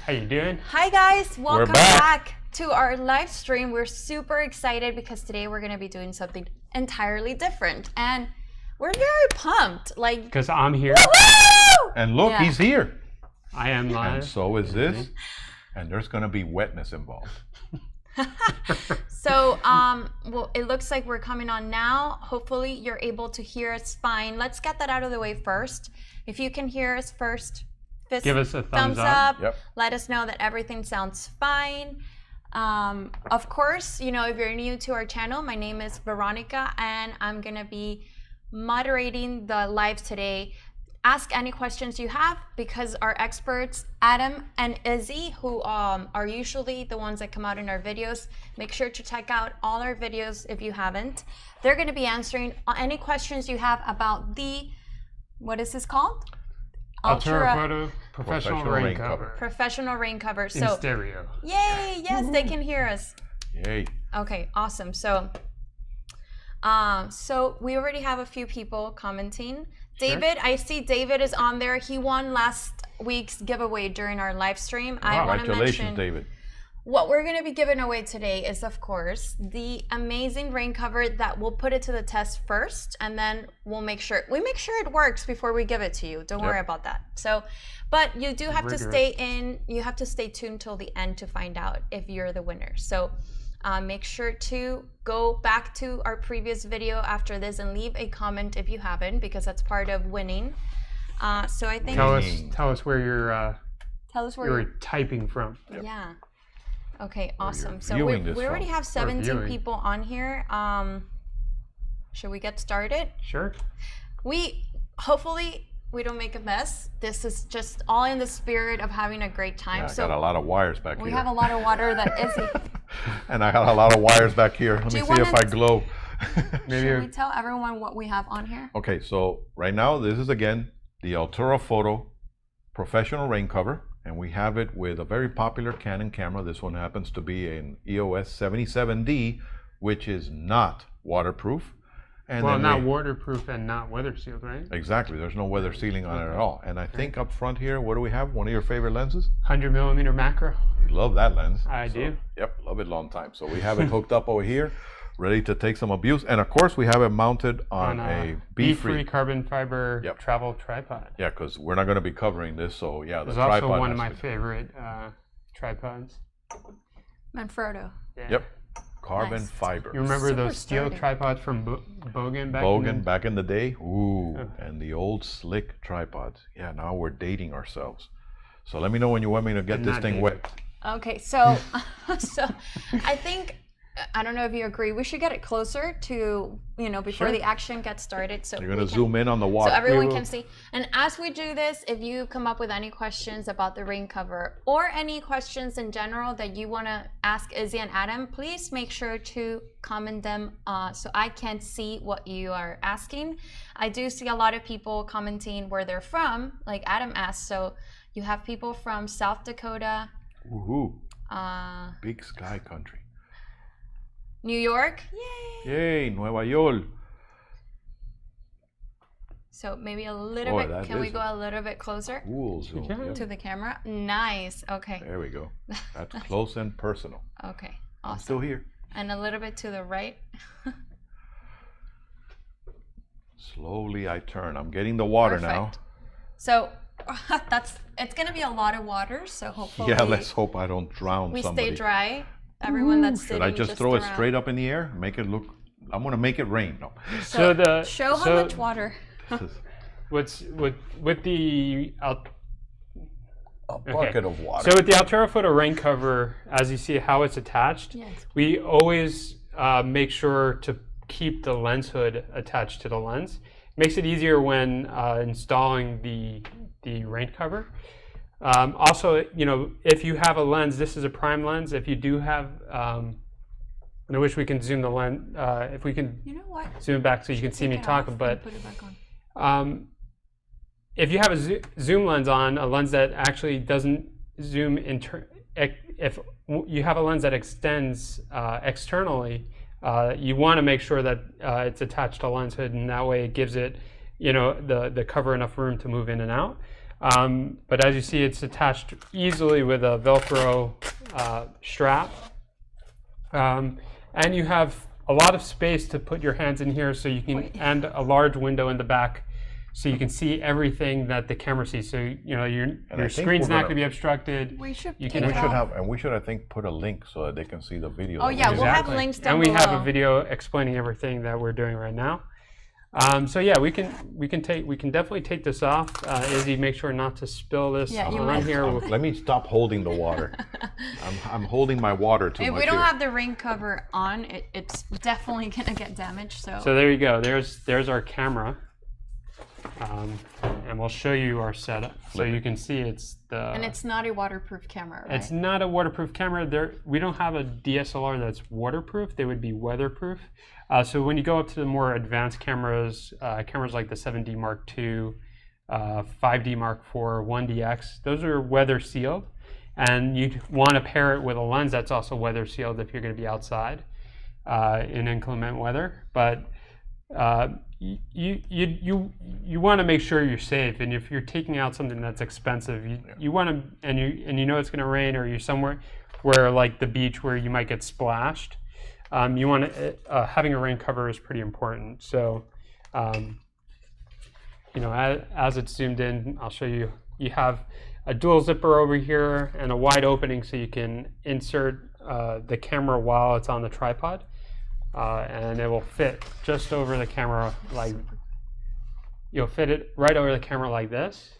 How you doing? Hi guys, welcome back. back to our live stream. We're super excited because today we're going to be doing something entirely different, and we're very pumped. Like, Because I'm here. woo! And look, Yeah. he's here. I am live. And so is this. And there's going to be wetness involved. So, well, it looks like we're coming on now. Hopefully, you're able to hear us fine. Let's get that out of the way first. If you can hear us first, Give us a thumbs up. Yep. Let us know that everything sounds fine. Of course, you know, if you're new to our channel, my name is Veronica, and I'm gonna be moderating the live today. Ask any questions you have, because our experts, Adam and Izzy, who are usually the ones that come out in our videos, make sure to check out all our videos if you haven't. They're going to be answering any questions you have about the, what is this called? Altura Photo Professional Rain Cover. Professional rain cover. In So, stereo. yay! Yes, they can hear us. Yay. Okay, awesome. So, we already have a few people commenting. David, I see David is on there. He won last week's giveaway during our live stream. I want to Congratulations, mention David. what we're going to be giving away today is, of course, the amazing rain cover that we'll put it to the test first, and then we'll make sure it works before we give it to you. Don't worry about that. So, but you do have to stay in. You have to stay tuned till the end to find out if you're the winner. So. Make sure to go back to our previous video after this and leave a comment if you haven't, because that's part of winning. So I think Tell us where you're typing from. Yep. Yeah. Okay, awesome. So viewing we this already from. have 17 viewing. people on here. Should we get started? Sure. Hopefully we don't make a mess. This is just all in the spirit of having a great time. Yeah, I so got a lot of wires back we here. have a lot of water that is. And I got a lot of wires back here. Let me see if I glow. Should we tell everyone what we have on here? Okay, so right now, this is again the Altura Photo Professional Rain Cover. And we have it with a very popular Canon camera. This one happens to be an EOS 77D, which is not waterproof. And Well, then not waterproof and not weather sealed, right? Exactly. There's no weather sealing on it at all. And I think up front here, what do we have? One of your favorite lenses? 100mm macro. You love that lens. I do. Yep, love it long time. So we have it hooked up over here, ready to take some abuse. And of course, we have it mounted on a bee-free carbon fiber travel tripod. Yeah, because we're not going to be covering this. So yeah, the It's tripod also one of has my to- favorite tripods. Manfrotto. Yeah. Yep, carbon Nice. fiber. You remember Super those steel sturdy. tripods from Bogan back Bogan in back in the day. Ooh, and the old slick tripods. Yeah, now we're dating ourselves. So let me know when you want me to get this Not thing dating. wet. Okay, so I think, I don't know if you agree, we should get it closer to, you know, before the action gets started. So You're going to zoom in on the water. so everyone can see. And as we do this, if you come up with any questions about the rain cover or any questions in general that you want to ask Izzy and Adam, please make sure to comment them so I can see what you are asking. I do see a lot of people commenting where they're from, like Adam asked. So you have people from South Dakota, Woohoo. Big sky country. New York. Yay! Yay, Nueva York. So maybe a little Boy, bit. that Can we is go a a little bit closer Cool zoom. can. Yep. to the camera? Nice. Okay. There we go. That's close and personal. Okay. I'm Awesome. still here. And a little bit to the right. Slowly I turn. I'm getting the water now. Perfect. So it's gonna be a lot of water. So hopefully Yeah, let's hope I don't drown we somebody. stay dry. Everyone that's sitting Should I just throw it around. straight up in the air? Make it look. I'm gonna make it rain. No. So show how much water. This is What's with the a bucket of water. So with the Altura Photo rain cover, as you see how it's attached, Yes. we always make sure to keep the lens hood attached to the lens. Makes it easier when installing the rain cover. Also, you know, if you have a lens, this is a prime lens. If you do have, and I wish we can zoom the lens. If we can You know what? zoom it back so you can see me Take it talking, off but. and put it back on. If you have a zoom lens on, a lens that actually doesn't zoom if you have a lens that extends externally, you want to make sure that it's attached to lens hood, and that way it gives it, you know, the cover enough room to move in and out. But as you see, it's attached easily with a Velcro strap. And you have a lot of space to put your hands in here, so you can, and a large window in the back, so you can see everything that the camera sees. So you know your screen's not going to be obstructed. We should. We should, I think, put a link so that they can see the video. Oh yeah, we'll have links down below. And we have below. a video explaining everything that we're doing right now. So yeah, we can definitely take this off. Izzy, make sure not to spill this on here. Let me stop holding the water. I'm holding my water too much. If we don't have the rain cover on, it's definitely gonna get damaged. So there you go. There's our camera, and we'll show you our setup so you can see and it's not a waterproof camera, right? It's not a waterproof camera. We don't have a DSLR that's waterproof. They would be weatherproof. So when you go up to the more advanced cameras, cameras like the 7D Mark II, 5D Mark IV, 1DX, those are weather sealed. And you want to pair it with a lens that's also weather sealed if you're going to be outside in inclement weather. But you want to make sure you're safe. And if you're taking out something that's expensive, you want to, and you know it's going to rain, or you're somewhere where like the beach where you might get splashed. You want to, having a rain cover is pretty important. So, you know, as it's zoomed in, I'll show you. You have a dual zipper over here and a wide opening, so you can insert the camera while it's on the tripod, and it will fit just over the camera. Like you'll fit it right over the camera like this.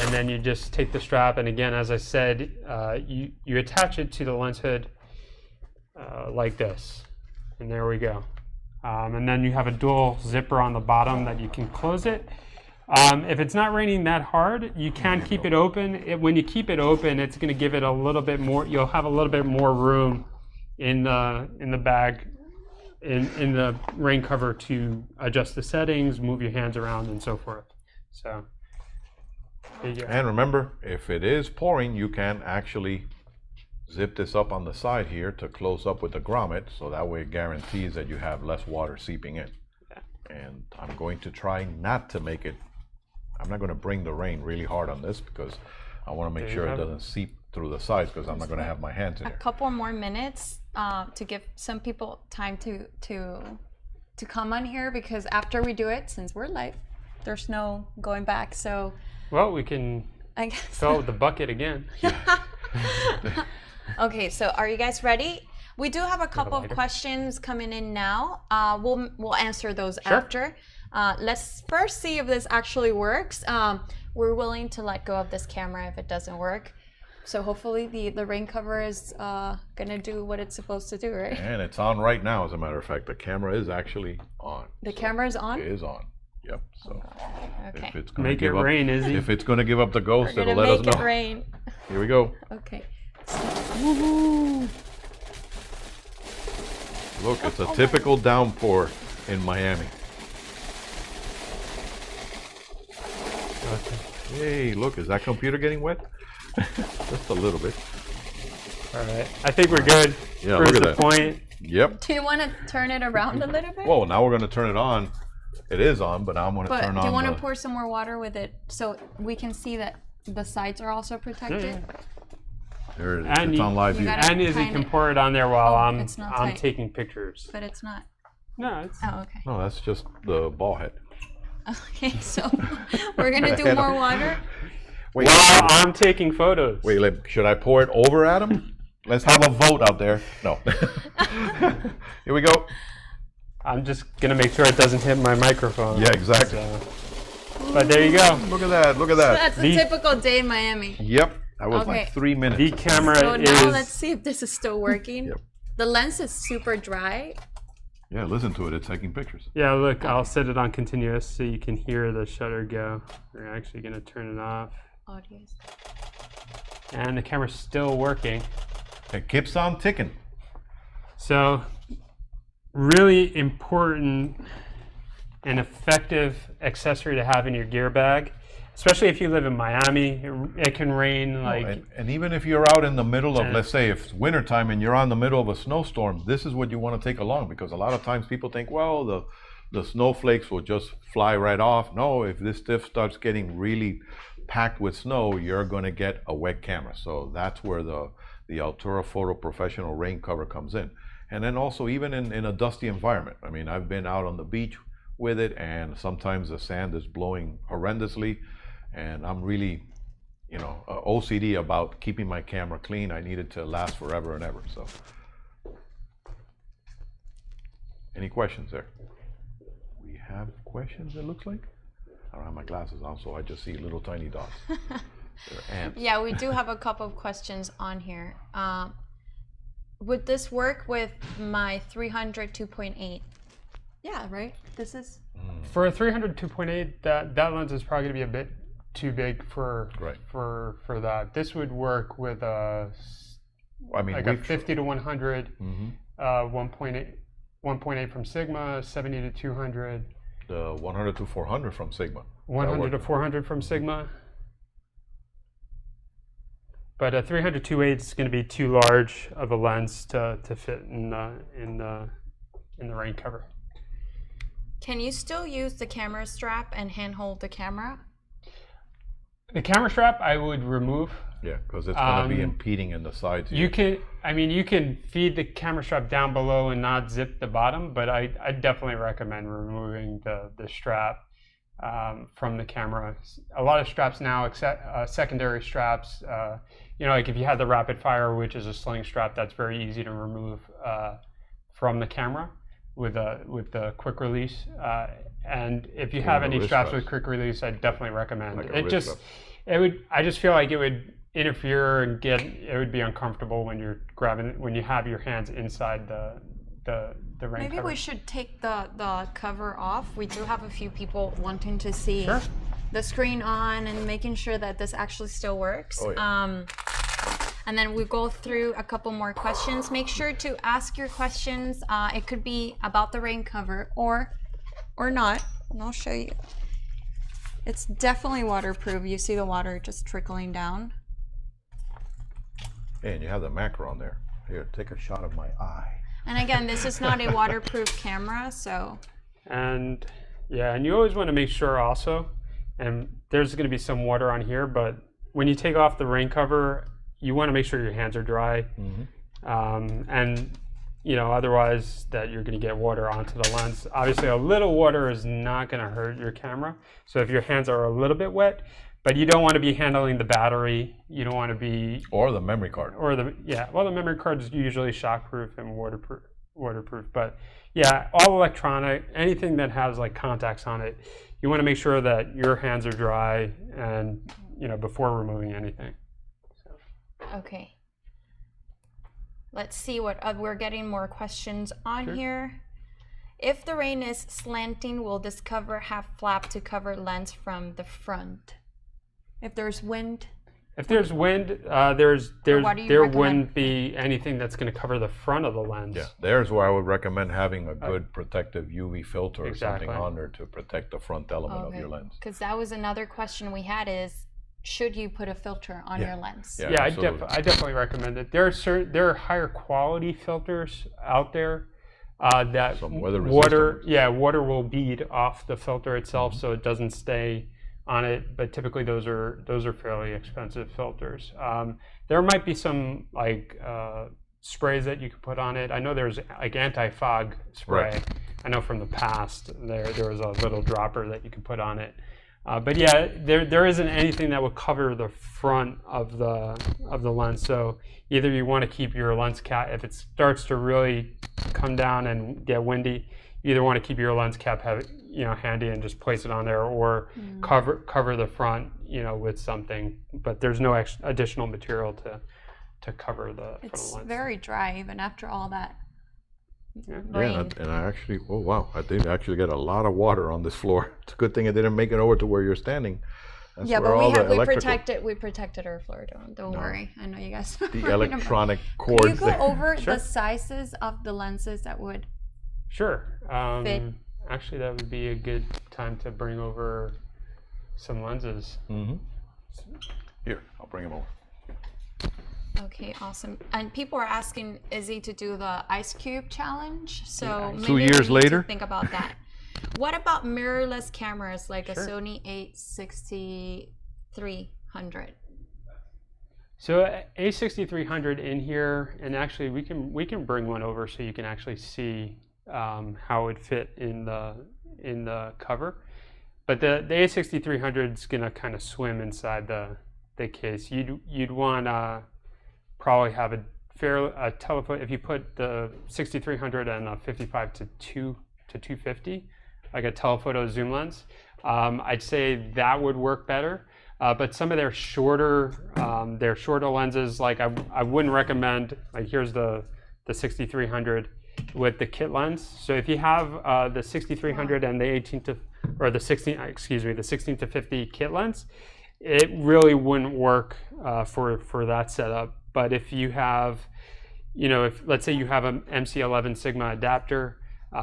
And then you just take the strap, and again, as I said, you attach it to the lens hood like this, and there we go. And then you have a dual zipper on the bottom that you can close it. If it's not raining that hard, you can keep it open. When you keep it open, it's going to give it a little bit more. You'll have a little bit more room in the bag, in the rain cover, to adjust the settings, move your hands around, and so forth. So. And remember, if it is pouring, you can actually zip this up on the side here to close up with the grommet, so that way it guarantees that you have less water seeping in. And I'm going to try not to make it, I'm not going to bring the rain really hard on this, because I want to make sure it doesn't seep through the sides, because I'm not going to have my hands in there. A couple more minutes to give some people time to come on here, because after we do it, since we're live, there's no going back. So well, we can fill with the bucket again. Okay, so are you guys ready? We do have a couple of questions coming in now. We'll answer those after. Let's first see if this actually works. We're willing to let go of this camera if it doesn't work. So hopefully the rain cover is gonna do what it's supposed to do, right? And it's on right now, as a matter of fact. The camera is actually on. The camera is on? It is on. Yep. So okay. if it's gonna make it rain, Izzy. If it's gonna give up the ghost, it'll let us know. Make it rain. Here we go. Okay. Woohoo! Look, it's a typical downpour in Miami. Hey, look, is that computer getting wet? Just a little bit. All right, I think we're good. Yeah, look at that. Point. Yep. Do you want to turn it around a little bit? Whoa, now we're going to turn it on. It is on, but now I'm going to turn on. But do you want to pour some more water with it so we can see that the sides are also protected? Yeah. There it is. It's on live view. And Izzy can pour it on there while I'm taking pictures. But it's not. No, it's. Oh, okay. No, that's just the ball head. Okay, so we're gonna do more water. Wait, while I'm taking photos. Wait, should I pour it over Adam? Let's have a vote out there. No. Here we go. I'm just gonna make sure it doesn't hit my microphone. Yeah, exactly. So. But there you go. Look at that. Look at that. That's a typical day in Miami. Yep. That was like 3 minutes. The camera so is. now let's see if this is still working. Yep. The lens is super dry. Yeah, listen to it. It's taking pictures. Yeah, look, I'll set it on continuous so you can hear the shutter go. We're actually going to turn it off. Audios. And the camera's still working. It keeps on ticking. So, really important and effective accessory to have in your gear bag. Especially if you live in Miami, it can rain like... And even if you're out in the middle of, let's say, if it's wintertime and you're on the middle of a snowstorm, this is what you want to take along, because a lot of times people think, well, the snowflakes will just fly right off. No, if this stuff starts getting really packed with snow, you're going to get a wet camera. So that's where the Altura Photo Professional rain cover comes in. And then also even in a dusty environment. I mean, I've been out on the beach with it, and sometimes the sand is blowing horrendously, and I'm really, you know, OCD about keeping my camera clean. I need it to last forever and ever. So, any questions there? We have questions, it looks like. I don't have my glasses on, so I just see little tiny dots. They're ants. Yeah, we do have a couple of questions on here. Would this work with my 300 2.8? Yeah, right? This is... For a 300 2.8, that lens is probably going to be a bit too big for that. This would work with a, I mean, like a 50 to 100, 1.8 from Sigma, 70 to 200. The 100 to 400 from Sigma. 100 to 400 from Sigma. But a 300 2.8 is going to be too large of a lens to fit in the rain cover. Can you still use the camera strap and handhold the camera? The camera strap I would remove. Yeah, because it's going to be impeding in the sides. You can feed the camera strap down below and not zip the bottom, but I definitely recommend removing the strap from the camera. A lot of straps now, secondary straps, you know, like if you had the rapid fire, which is a sling strap, that's very easy to remove from the camera with the quick release. And if you have any straps with quick release, I definitely recommend like it. I just feel like it would interfere and it would be uncomfortable when you're when you have your hands inside the rain Maybe cover. we should take the cover off. We do have a few people wanting to see the screen on and making sure that this actually still works. Oh, yeah. And then we go through a couple more questions. Make sure to ask your questions. It could be about the rain cover or not. And I'll show you. It's definitely waterproof. You see the water just trickling down. And you have the macro on there. Here, take a shot of my eye. And again, this is not a waterproof camera, so. And yeah, and you always want to make sure also, and there's going to be some water on here, but when you take off the rain cover, you want to make sure your hands are dry. And you know, otherwise that you're going to get water onto the lens. Obviously a little water is not going to hurt your camera. So if your hands are a little bit wet, but you don't want to be handling the battery. You don't want to be... Or the memory card. Or the memory card is usually shockproof and waterproof. But yeah, all electronic, anything that has like contacts on it, you want to make sure that your hands are dry and, you know, before removing anything. So. Okay. Let's see what we're getting more questions on here. If the rain is slanting, will this cover have flap to cover lens from the front? If there's wind? If there's wind, there wouldn't be anything that's going to cover the front of the lens. Yeah, there's where I would recommend having a good protective UV filter or something on there to protect the front element of your lens. Because that was another question we had is, should you put a filter on your lens? Yeah, I definitely recommend it. There are higher quality filters out there that water will bead off the filter itself, so it doesn't stay on it. But typically those are fairly expensive filters. There might be some like sprays that you could put on it. I know there's like anti-fog spray. Right. I know from the past there was a little dropper that you could put on it. But yeah, there isn't anything that will cover the front of the lens. So either you want to keep your lens cap, if it starts to really come down and get windy, you either want to keep your lens cap handy and just place it on there, or cover the front, you know, with something. But there's no additional material to cover the front of the lens. It's very dry even after all that. Yeah, and I actually, oh wow, I did actually get a lot of water on this floor. It's a good thing it didn't make it over to where you're standing. That's but we protected our floor. Don't worry. I know you guys. The electronic cords. Can you go over the sizes of the lenses that would? Sure. Fit? Actually, that would be a good time to bring over some lenses. Here, I'll bring them over. Okay, awesome. And people are asking Izzy to do the ice cube challenge. So maybe 2 years later, think about that. What about mirrorless cameras like a Sure. Sony a6300? So A6300 in here, and actually we can bring one over so you can actually see how it fit in the cover. But the A6300 is gonna kind of swim inside the case. You'd want to probably have a telephoto. If you put the 6300 and a 55 to 250, like a telephoto zoom lens, I'd say that would work better. But some of their shorter lenses, like I wouldn't recommend. Like here's the 6300 with the kit lens. So if you have the 6300 and the 16 to 50 kit lens, it really wouldn't work for that setup. But if you have, if let's say you have an MC11 Sigma adapter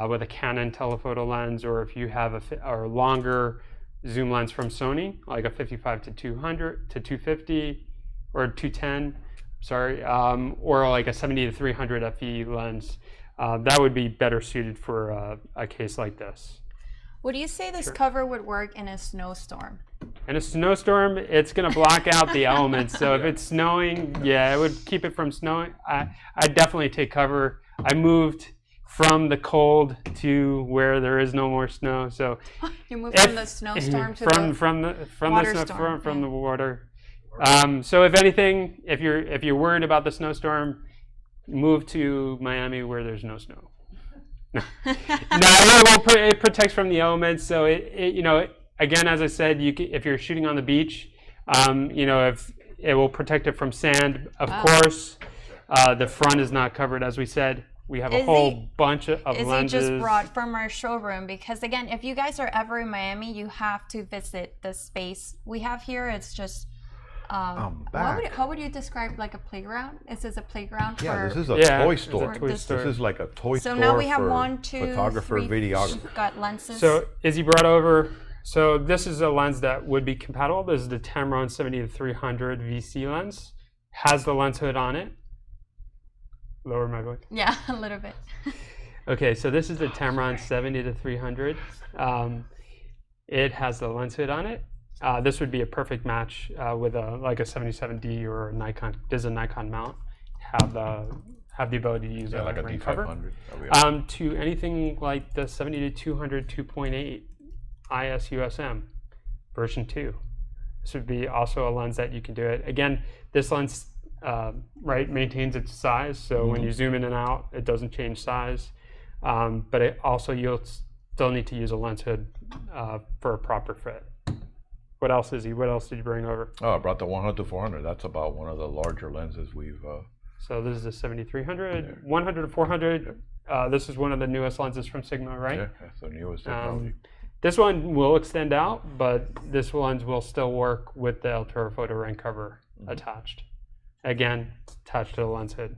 with a Canon telephoto lens, or if you have a longer zoom lens from Sony, like a 55 to 200 to 250 or 210, sorry, or like a 70 to 300 FE lens, that would be better suited for a case like this. Would you say this cover would work in a snowstorm? In a snowstorm, it's going to block out the elements. So if it's snowing, yeah, it would keep it from snowing. I definitely take cover. I moved from the cold to where there is no more snow. So you moved from the snowstorm to the water. So if anything, if you're worried about the snowstorm, move to Miami where there's no snow. No, it protects from the elements. So again, as I said, if you're shooting on the beach, if it will protect it from sand. Of course, the front is not covered, as we said. We have a whole bunch of lenses. Is it just brought from our showroom? Because again, if you guys are ever in Miami, you have to visit the space we have here. It's just how would you describe like a playground? Is this a playground? Yeah, for, this is a toy store. This is like a toy store. So now we have for 1, 2, photographer, 3, videographer. We've got lenses. So Izzy brought over. So this is a lens that would be compatible. This is the Tamron 70 to 300 VC lens. Has the lens hood on it. Lower my voice. Yeah, a little bit. Okay, so this is the Tamron 70 to 300. It has the lens hood on it. This would be a perfect match with like a 77D or a Nikon. Does a Nikon mount have the ability to use a like a rain cover? To anything like the 70 to 200 2.8 IS-USM version 2. This would be also a lens that you can do it. Again, this lens maintains its size, so when you zoom in and out, it doesn't change size. But it also, you'll still need to use a lens hood for a proper fit. What else, Izzy? What else did you bring over? Oh, I brought the 100 to 400. That's about one of the larger lenses we've. So this is the 7300, 100 to 400. This is one of the newest lenses from Sigma, right? Yeah, that's the newest technology. This one will extend out, but this lens will still work with the Altura photo rain cover attached. Again, attached to the lens hood.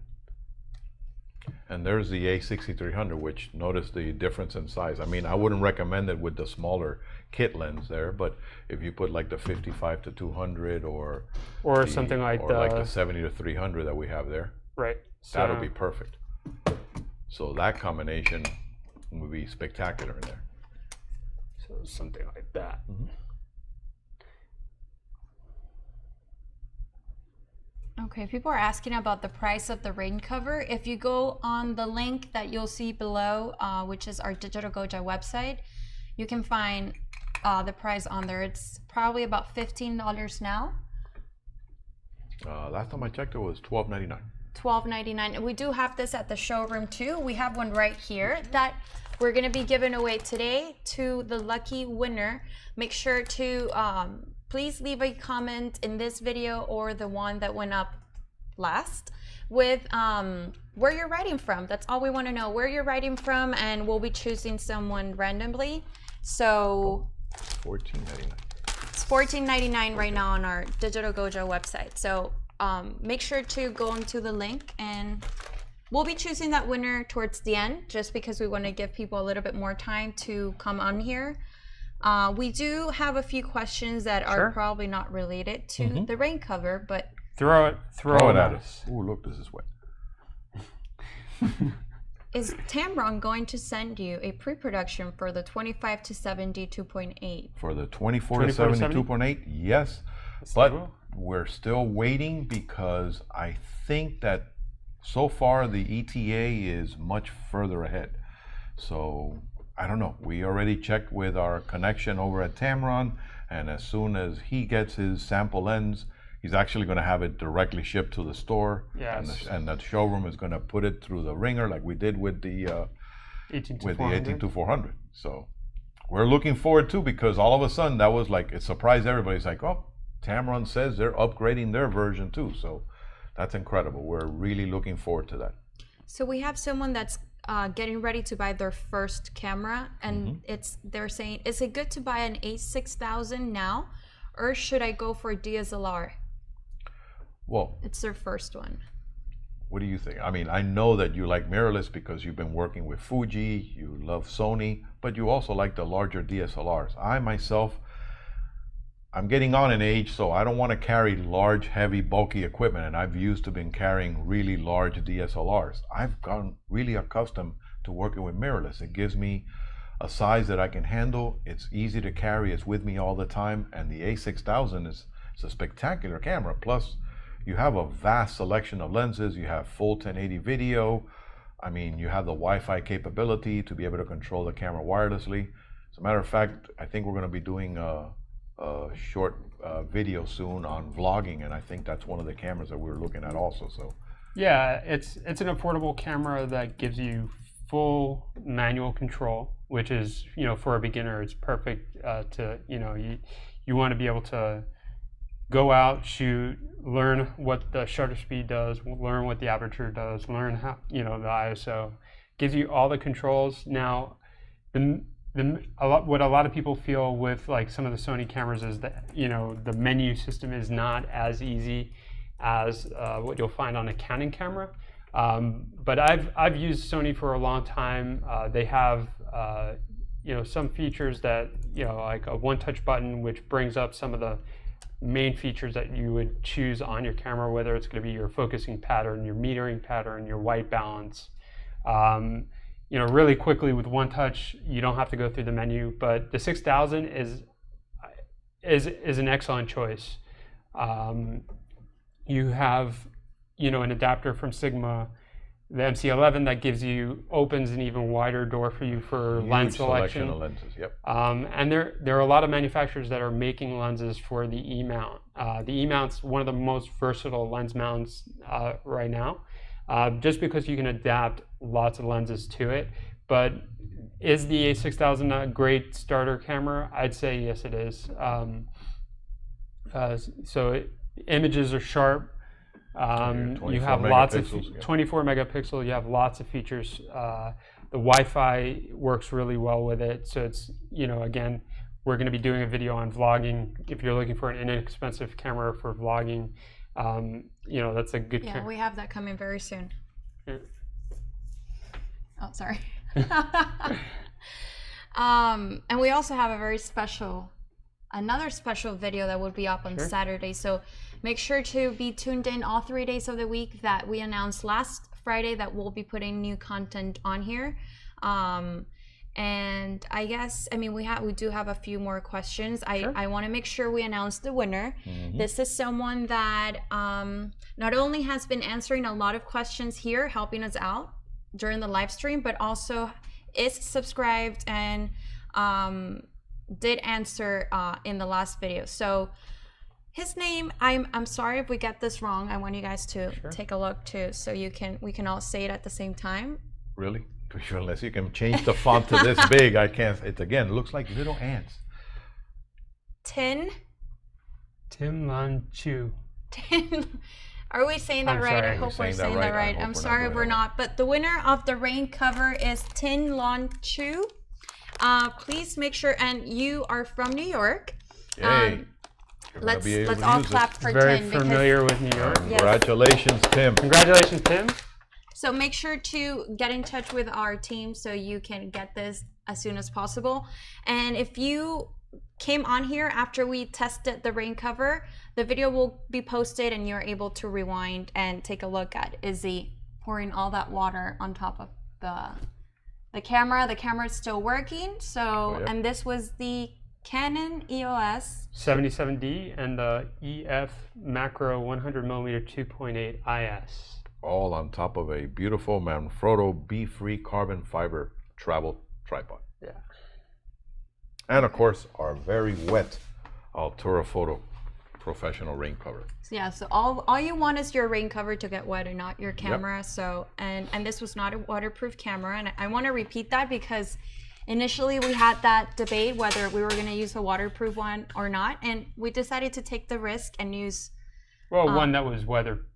And there's the A6300, which notice the difference in size. I mean, I wouldn't recommend it with the smaller kit lens there, but if you put like the 55 to 200 or something like like the 70 to 300 that we have there, right? So that'll be perfect. So that combination would be spectacular in there. So something like that. Okay, people are asking about the price of the rain cover. If you go on the link that you'll see below, which is our Digital Goja website, you can find the price on there. It's probably about $15 now. Last time I checked, it was $12.99. $12.99. And we do have this at the showroom too. We have one right here that we're going to be giving away today to the lucky winner. Make sure to please leave a comment in this video or the one that went up last with where you're writing from. That's all we want to know, where you're writing from, and we'll be choosing someone randomly. So $14.99. it's $14.99 right now on our Digital Goja website. So make sure to go into the link, and we'll be choosing that winner towards the end, just because we want to give people a little bit more time to come on here. We do have a few questions that are probably not related to the rain cover, but throw it at us. Ooh, look, this is wet. Is Tamron going to send you a pre-production for the 25 to 70 2.8? For the 24 to 70 2.8, yes. But we're still waiting because I think that so far the ETA is much further ahead. So I don't know. We already checked with our connection over at Tamron, and as soon as he gets his sample lens, he's actually going to have it directly shipped to the store. Yes. And that showroom is going to put it through the ringer like we did with the 18-400. So we're looking forward to, because all of a sudden that was like, it surprised everybody. It's like, oh, Tamron says they're upgrading their version too. So that's incredible. We're really looking forward to that. So we have someone that's getting ready to buy their first camera, and they're saying, is it good to buy an A6000 now, or should I go for a DSLR? Well, it's their first one. What do you think? I mean, I know that you like mirrorless because you've been working with Fuji, you love Sony, but you also like the larger DSLRs. I myself, I'm getting on in age, so I don't want to carry large, heavy, bulky equipment, and I've used to been carrying really large DSLRs. I've gotten really accustomed to working with mirrorless. It gives me a size that I can handle. It's easy to carry. It's with me all the time, and the A6000 is a spectacular camera. Plus, you have a vast selection of lenses. You have full 1080 video. I mean, you have the Wi-Fi capability to be able to control the camera wirelessly. As a matter of fact, I think we're going to be doing a short video soon on vlogging, and I think that's one of the cameras that we're looking at also. So yeah, it's an affordable camera that gives you full manual control, which is, you know, for a beginner, it's perfect to, you know, you want to be able to go out, shoot, learn what the shutter speed does, learn what the aperture does, learn how, you know, the ISO. Gives you all the controls. Now, what a lot of people feel with like some of the Sony cameras is that, you know, the menu system is not as easy as what you'll find on a Canon camera. But I've used Sony for a long time. They have you know, some features that, you know, like a one-touch button, which brings up some of the main features that you would choose on your camera, whether it's going to be your focusing pattern, your metering pattern, your white balance. You know, really quickly with one touch, you don't have to go through the menu. But the 6000 is an excellent choice. You have, you know, an adapter from Sigma, the MC11, that opens an even wider door for you for lens selection. Of lenses, yep. And there are a lot of manufacturers that are making lenses for the E-mount. The E-mount's one of the most versatile lens mounts right now, just because you can adapt lots of lenses to it. But is the A6000 a great starter camera? I'd say yes, it is. Images are sharp. You have lots of 24 megapixel. You have lots of features. The Wi-Fi works really well with it. So it's, you know, again, we're going to be doing a video on vlogging. If you're looking for an inexpensive camera for vlogging, you know, that's a good camera. Yeah, we have that coming very soon. Yeah. Oh, sorry. And we also have a very special, another special video that will be up on Saturday. So make sure to be tuned in all 3 days of the week. That we announced last Friday that we'll be putting new content on here. And I guess, I mean, we do have a few more questions. I want to make sure we announce the winner. This is someone that not only has been answering a lot of questions here, helping us out during the live stream, but also is subscribed and did answer in the last video. So his name, I'm sorry if we get this wrong. I want you guys to take a look too, so we can all say it at the same time. Really? Unless you can change the font to this big, I can't. It again looks like little ants. Tim Lan Chu. Are we saying that right? I hope we're saying that right. I'm sorry if we're not. But the winner of the rain cover is Tin Lan Chu. Please make sure, and you are from New York. Yay. Let's all clap for Very Tim. familiar with New York. Congratulations, Tim. Congratulations, Tim. So make sure to get in touch with our team so you can get this as soon as possible. And if you came on here after we tested the rain cover, the video will be posted and you're able to rewind and take a look at Izzy pouring all that water on top of the camera. The camera is still working. So, Oh, yeah. and this was the Canon EOS 77D and the EF macro 100mm 2.8 IS. All on top of a beautiful Manfrotto bee-free carbon fiber travel tripod. Yeah. And of course, our very wet Altura Photo professional rain cover. Yeah, so all you want is your rain cover to get wet and not your camera. So and this was not a waterproof camera, and I want to repeat that because initially we had that debate whether we were going to use a waterproof one or not, and we decided to take the risk and use one that was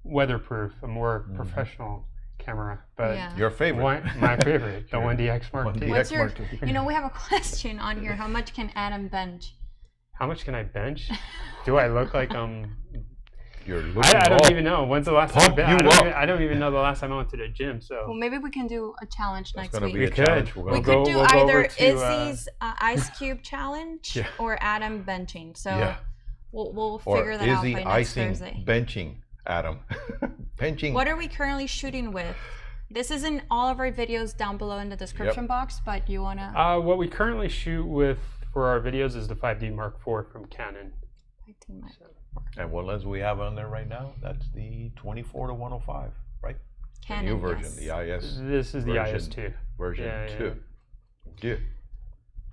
weatherproof, a more professional camera. But Yeah. Your favorite. my favorite, the 1DX Mark II. What's your, Mark II. you know, we have a question on here. How much can Adam bench? How much can I bench? Do I look like You're looking I don't all- even know. When's the last time Pump you up. I don't even know the last time I went to the gym. Well, So maybe we can do a challenge That's next going to week. be a We challenge. could. We're We gonna could do we'll go over either to, Izzy's ice cube challenge Yeah. or Adam benching. So Yeah. we'll or figure that out Izzy by next icing, Thursday. benching, Adam. Benching. What are we currently shooting with? This is in all of our videos down below in the description box, but you wanna what we currently shoot with for our videos is the 5D Mark IV from Canon. And what lens we have on there right now? That's the 24 to 105, right? Canon, the new version, yes. the IS This is the version, IS2. version Yeah, 2. Yeah.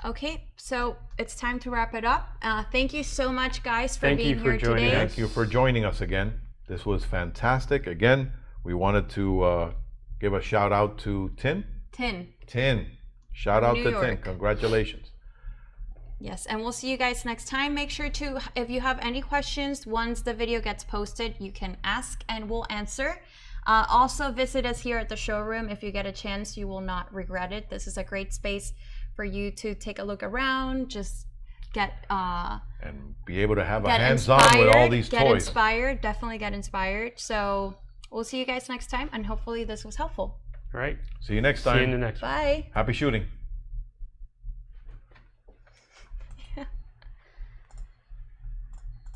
Okay, so it's time to wrap it up. Thank you so much, guys, for Thank you being for here joining today. us. Thank you for joining us again. This was fantastic. Again, we wanted to give a shout out to Tin. Tin. Shout out New to Tin. York. Congratulations. Yes, and we'll see you guys next time. Make sure to, if you have any questions, once the video gets posted, you can ask and we'll answer. Also, visit us here at the showroom. If you get a chance, you will not regret it. This is a great space for you to take a look around, just get And be able to have a get hands-on inspired. with all these get toys. inspired, definitely get inspired. So we'll see you guys next time, and hopefully this was helpful. All right. See you next See you in time. the next one. Bye. Happy shooting.